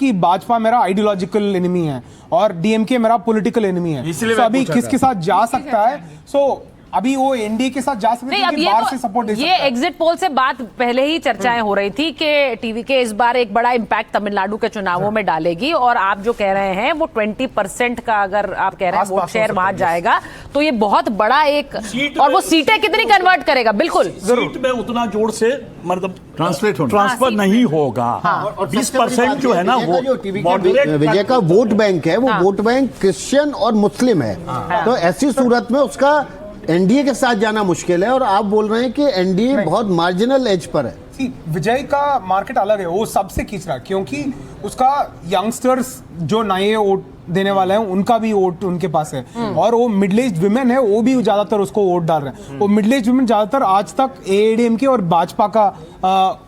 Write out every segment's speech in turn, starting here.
कि भाजपा मेरा ideological enemy है और डीएमके मेरा पॉलिटिकल एनिमी है, तो अभी किसके साथ जा सकता है? सो अभी वो एनडीए के साथ जा सकते हैं, अब बाहर से सपोर्ट दे सकता है। ये एग्जिट पोल से बात पहले ही चर्चाएं हो रही थी कि टीवी के इस बार एक बड़ा इम्पैक्ट तमिलनाडु के चुनावों में डालेगी, और आप जो कह रहे हैं वो 20% का अगर आप कह रहे हैं वोट शेयर वहां जाएगा तो ये बहुत बड़ा एक, और वो सीटें कितनी कन्वर्ट करेगा? बिल्कुल सीट में उतना जोर से मतलब ट्रांसफर नहीं होगा। 20% जो है ना वो विजय का वोट बैंक है, वो वोट बैंक क्रिश्चियन और मुस्लिम है, तो ऐसी सूरत में उसका एनडीए के साथ जाना मुश्किल है। और आप बोल रहे हैं कि एनडीए बहुत मार्जिनल एज पर है। विजय का मार्केट अलग है, वो सबसे खींच रहा है क्योंकि उसका यंगस्टर्स जो नए वोट देने वाले हैं उनका भी वोट उनके पास है, और वो मिडिल एज विमेन है, वो भी ज्यादातर उसको वोट डाल रहे हैं। वो मिडिल एज विमेन ज्यादातर आज तक एआईएडीएमके और भाजपा का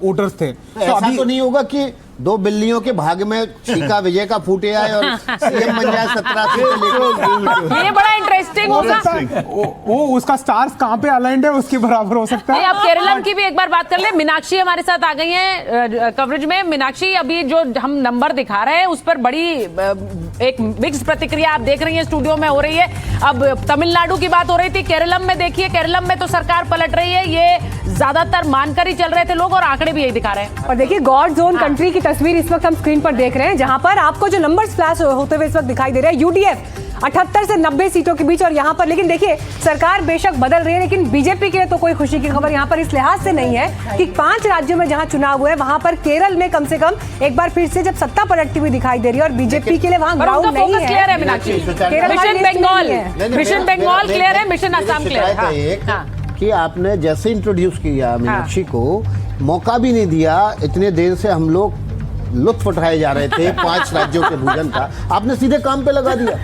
वोटर्स थे। ऐसा अभी तो नहीं होगा कि दो बिल्लियों के भाग में छीका विजय का फूटे आए और सीएम बन जाए 17 सीटें। ये बड़ा इंटरेस्टिंग होगा। वो उसका स्टार्स कहाँ पे अलाइंड है उसके बराबर हो सकता है। अब केरलम की भी एक बार बात कर ले। मीनाक्षी हमारे साथ आ गई हैं कवरेज में। मीनाक्षी, अभी जो हम नंबर दिखा रहे हैं उस पर बड़ी एक मिक्स प्रतिक्रिया आप देख रही हैं स्टूडियो में हो रही है। अब तमिलनाडु की बात हो रही थी, केरलम में देखिए, केरलम में तो सरकार पलट रही है, ये ज्यादातर मानकर ही चल रहे थे लोग और आंकड़े भी यही दिखा रहे हैं। और देखिए गॉड जोन कंट्री की तस्वीर इस वक्त हम स्क्रीन पर देख रहे हैं, जहां पर आपको जो नंबर्स फ्लैश होते हुए इस वक्त दिखाई दे रहे हैं, यूडीएफ 78 से 90 सीटों के बीच। और यहाँ पर लेकिन देखिए सरकार बेशक बदल रही है, लेकिन बीजेपी के लिए तो कोई खुशी की खबर यहाँ पर इस लिहाज से नहीं है कि 5 राज्यों में जहाँ चुनाव हुए वहां पर केरल में कम से कम एक बार फिर से जब सत्ता पलटती हुई दिखाई दे रही है, और बीजेपी के लिए वहाँ ग्राउंड नहीं है। क्लियर है मीनाक्षी, मिशन बंगाल क्लियर है, मिशन असम क्लियर है। कि आपने जैसे इंट्रोड्यूस किया मीनाक्षी को, मौका भी नहीं दिया। इतने देर से हम लोग लुत्फ उठाए जा रहे थे 5 राज्यों के भोजन का, आपने सीधे काम पे लगा दिया।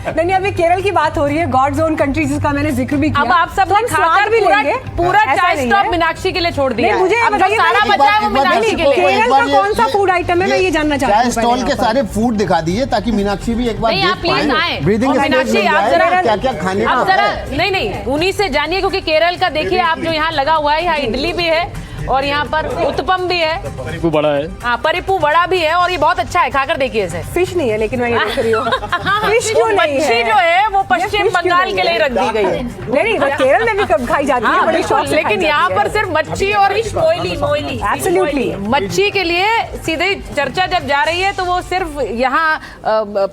नहीं, अभी केरल की बात हो रही है, गॉड जोन कंट्री जिसका मैंने जिक्र भी किया। अब आप सब खाकर भी लेंगे, पूरा चाय स्टॉप मीनाक्षी के लिए छोड़ दिया। मुझे अब जो सारा बचा है वो मीनाक्षी के लिए। केरल का कौन सा फूड आइटम है मैं ये जानना चाहती हूँ। चाय स्टॉल के सारे फूड दिखा दीजिए ताकि मीनाक्षी भी एक बार देख पाए। ब्रीदिंग मीनाक्षी आप जरा क्या क्या खाने का है। नहीं उन्हीं से जानिए, क्योंकि केरल का देखिए आप जो यहाँ लगा हुआ है, यहाँ इडली भी है और यहाँ पर उत्तपम भी है, परिपू बड़ा है, हाँ परिपू बड़ा भी है, और ये बहुत अच्छा है, खाकर देखिए इसे। फिश नहीं है लेकिन मैं ये देख रही हूँ फिश क्यों नहीं है? मच्छी जो है वो पश्चिम बंगाल के लिए रख दी गई है। नहीं केरल में भी खाई जाती है बड़े शौक से, लेकिन यहाँ पर सिर्फ मच्छी और एब्सोल्युटली मच्छी के लिए सीधे चर्चा जब जा रही है तो वो सिर्फ यहाँ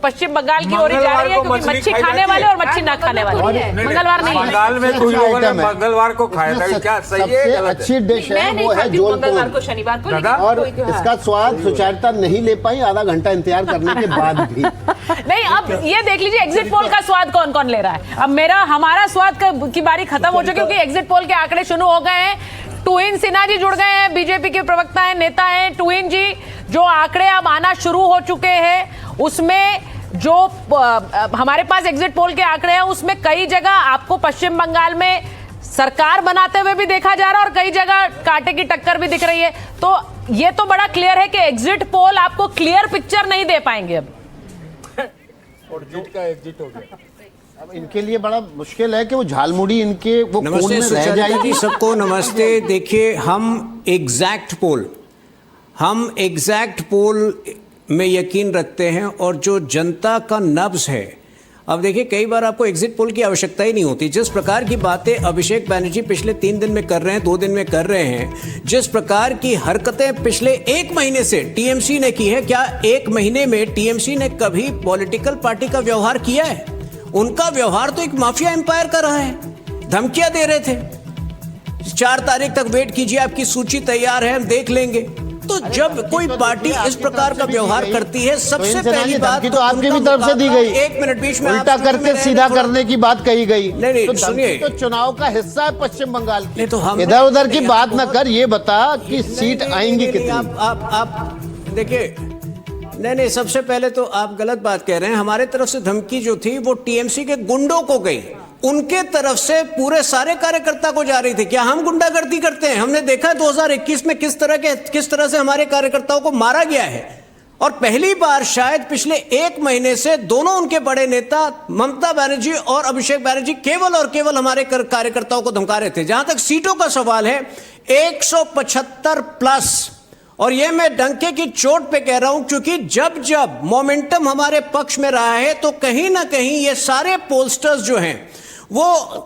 पश्चिम बंगाल की ओर जा रही है, क्योंकि मच्छी खाने वाले और मच्छी न खाने वाले मंगलवार नहीं। बंगाल में कुछ लोगों ने मंगलवार को खाया था, क्या सही है? अच्छी डिश है वो है मंगलवार को, शनिवार को, और इसका स्वाद सुचारता नहीं ले पाई आधा घंटा इंतजार करने के बाद भी। नहीं, अब ये देख लीजिए एग्जिट पोल का स्वाद कौन कौन ले रहा है। अब हमारा स्वाद की बारी खत्म हो चुकी, क्योंकि एग्जिट पोल के आंकड़े शुरू हो गए हैं। टूइन सिन्हा जी जुड़ गए हैं, बीजेपी के प्रवक्ता हैं, नेता हैं। टूइन जी, जो आंकड़े अब आना शुरू हो चुके हैं उसमें जो हमारे पास एग्जिट पोल के आंकड़े हैं उसमें कई जगह आपको पश्चिम बंगाल में सरकार बनाते हुए भी देखा जा रहा है और कई जगह कांटे की टक्कर भी दिख रही है। तो ये तो बड़ा क्लियर है कि एग्जिट पोल आपको क्लियर पिक्चर नहीं दे पाएंगे। अब और जीत का एग्जिट हो गया। अब इनके लिए बड़ा मुश्किल है कि वो झालमुड़ी इनके वो नमस्ते सुचरिता जी, सबको नमस्ते। देखिए हम एग्जैक्ट पोल में यकीन रखते हैं, और जो जनता का नब्ज है, अब देखिए कई बार आपको एग्जिट पोल की आवश्यकता ही नहीं होती। जिस प्रकार की बातें अभिषेक बैनर्जी पिछले 3 दिन में कर रहे हैं, 2 दिन में कर रहे हैं, जिस प्रकार की हरकतें पिछले 1 महीने से टीएमसी ने की है, क्या 1 महीने में टीएमसी ने कभी पॉलिटिकल पार्टी का व्यवहार किया है? उनका व्यवहार तो एक माफिया एम्पायर का रहा है। धमकियां दे रहे थे, 4 तारीख तक वेट कीजिए, आपकी सूची तैयार है, हम देख लेंगे। तो जब कोई पार्टी इस प्रकार का व्यवहार करती है, सबसे पहली बात तो आपकी भी तरफ से दी गई, 1 मिनट बीच में उल्टा करके सीधा करने की बात कही गई। नहीं तो सुनिए, तो चुनाव का हिस्सा है पश्चिम बंगाल की, तो हम इधर उधर की बात न कर, ये बता कि सीट आएंगी कितनी। आप देखिए, नहीं सबसे पहले तो आप गलत बात कह रहे हैं। हमारे तरफ से धमकी जो थी वो टीएमसी के गुंडों को गई, उनके तरफ से पूरे सारे कार्यकर्ता को जा रही थी। क्या हम गुंडागर्दी करते हैं? हमने देखा 2021 में किस तरह से हमारे कार्यकर्ताओं को मारा गया है, और पहली बार शायद पिछले 1 महीने से दोनों उनके बड़े नेता ममता बनर्जी और अभिषेक बनर्जी केवल और केवल हमारे कार्यकर्ताओं को धमका रहे थे। जहां तक सीटों का सवाल है, 175 प्लस और ये मैं डंके की चोट पे कह रहा हूं, क्योंकि जब जब मोमेंटम हमारे पक्ष में रहा है तो कहीं ना कहीं ये सारे पोलस्टर्स जो हैं वो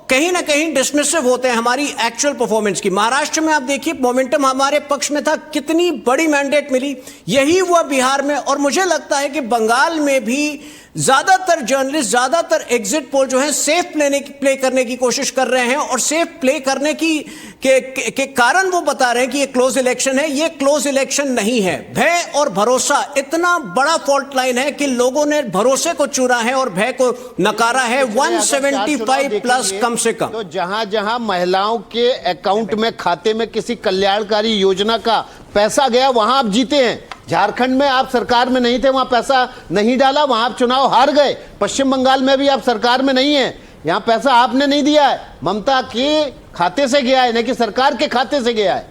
कहीं ना कहीं डिसमिसिव होते हैं हमारी एक्चुअल परफॉर्मेंस की। महाराष्ट्र में आप देखिए मोमेंटम हमारे पक्ष में था, कितनी बड़ी मैंडेट मिली, यही हुआ बिहार में। और मुझे लगता है कि बंगाल में भी ज्यादातर जर्नलिस्ट, ज्यादातर एग्जिट पोल जो है सेफ प्ले करने की कोशिश कर रहे हैं, और सेफ प्ले करने के कारण वो बता रहे हैं कि ये क्लोज इलेक्शन है। ये क्लोज इलेक्शन नहीं है। भय और भरोसा इतना बड़ा फॉल्ट लाइन है कि लोगों ने भरोसे को चुरा है और भय को नकारा है। 175 प्लस कम से कम। तो जहां जहां महिलाओं के अकाउंट में, खाते में किसी कल्याणकारी योजना का पैसा गया, वहां आप जीते हैं। झारखंड में आप सरकार में नहीं थे, वहां पैसा नहीं डाला, वहां आप चुनाव हार गए। पश्चिम बंगाल में भी आप सरकार में नहीं है, यहां पैसा आपने नहीं दिया है, ममता के खाते से गया है, नहीं कि सरकार के खाते से गया है।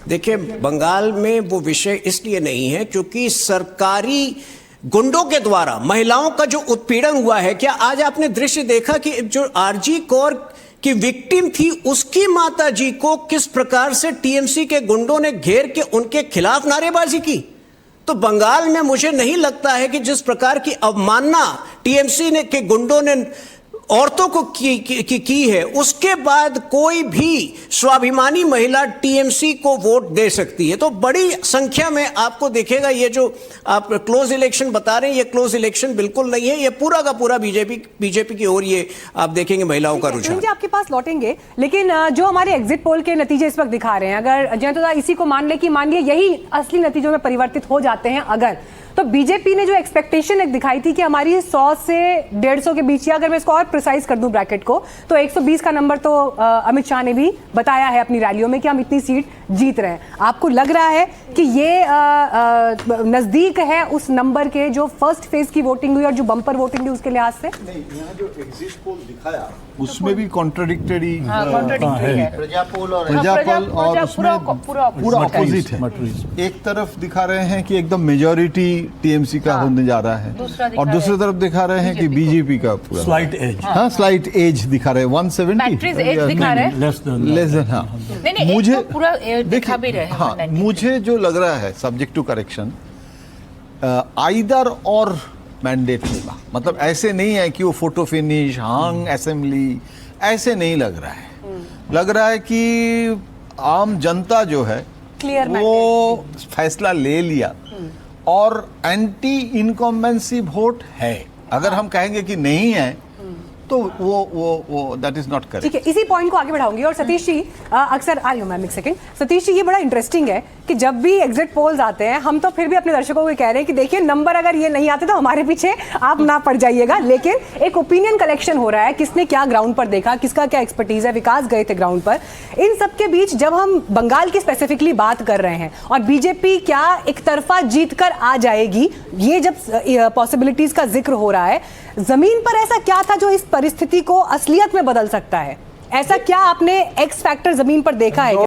देखिए, बंगाल में वो विषय इसलिए नहीं है क्योंकि सरकारी गुंडों के द्वारा महिलाओं का जो उत्पीड़न हुआ है। क्या आज आपने दृश्य देखा कि जो आरजी कौर की विक्टिम थी, उसकी माता जी को किस प्रकार से टीएमसी के गुंडों ने घेर के उनके खिलाफ नारेबाजी की? तो बंगाल में मुझे नहीं लगता है कि जिस प्रकार की अवमानना टीएमसी ने के गुंडों ने औरतों को की है, उसके बाद कोई भी स्वाभिमानी महिला टीएमसी को वोट दे सकती है। तो बड़ी संख्या में आपको दिखेगा। ये जो आप क्लोज इलेक्शन बता रहे हैं, ये क्लोज इलेक्शन बिल्कुल नहीं है। ये पूरा का पूरा बीजेपी की ओर ये आप देखेंगे महिलाओं का रुझान। जी आपके पास लौटेंगे, लेकिन जो हमारे एग्जिट पोल के नतीजे इस वक्त दिखा रहे हैं, अगर जयंत इसी को मान ले कि मान लिया यही असली नतीजों में परिवर्तित हो जाते हैं अगर, तो बीजेपी ने जो एक्सपेक्टेशन एक दिखाई थी कि हमारी 100 से 150 के बीच, या अगर मैं इसको और प्रिसाइज कर दूं ब्रैकेट को, तो 120 का नंबर तो अमित शाह ने भी बताया है अपनी रैलियों में कि हम इतनी सीट जीत रहे हैं। आपको लग रहा है कि ये नजदीक है उस नंबर के जो फर्स्ट फेज की वोटिंग हुई और जो बम्पर वोटिंग हुई उसके लिहाज से? नहीं, यहाँ जो एग्जिट पोल दिखाया उसमें भी कॉन्ट्राडिक्टरी है। प्रजापोल और उसमें पूरा अपोजिट है। एक तरफ दिखा रहे हैं कि एकदम मेजॉरिटी टीएमसी का होने जा रहा है, और दूसरी तरफ दिखा रहे हैं कि बीजेपी का पूरा स्लाइट एज, हाँ स्लाइट एज दिखा रहे हैं 170 दिखा रहे हैं, लेस देन। हाँ, मुझे पूरा दिखा भी रहे हैं। हाँ, मुझे जो लग रहा है सब्जेक्ट टू करेक्शन, आइदर और मैंडेट होगा। मतलब ऐसे नहीं है कि वो फोटो फिनिश, हांग असेंबली, ऐसे नहीं लग रहा है। लग रहा है कि आम जनता जो है वो फैसला ले लिया, और एंटी इनकम्बेंसी वोट है। अगर हम कहेंगे कि नहीं है तो वो दैट इज नॉट करेक्ट। ठीक है, इसी पॉइंट को आगे बढ़ाऊंगी। और सतीश जी, अक्सर आ रही हूं मैम एक सेकंड। सतीश जी, ये बड़ा इंटरेस्टिंग है कि जब भी एग्जिट पोल्स आते हैं, हम तो फिर भी अपने दर्शकों को कह रहे हैं कि देखिए नंबर अगर ये नहीं आते तो हमारे पीछे आप ना पड़ जाइएगा, लेकिन एक ओपिनियन कलेक्शन हो रहा है, किसने क्या ग्राउंड पर देखा, किसका क्या एक्सपर्टीज है। विकास गए थे ग्राउंड पर। इन सब के बीच जब हम बंगाल की स्पेसिफिकली बात कर रहे हैं और बीजेपी क्या एक तरफा जीत कर आ जाएगी, ये जब पॉसिबिलिटीज का जिक्र हो रहा है, जमीन पर ऐसा क्या था जो इस परिस्थिति को असलियत में बदल सकता है? ऐसा क्या आपने एक्स फैक्टर जमीन पर देखा है?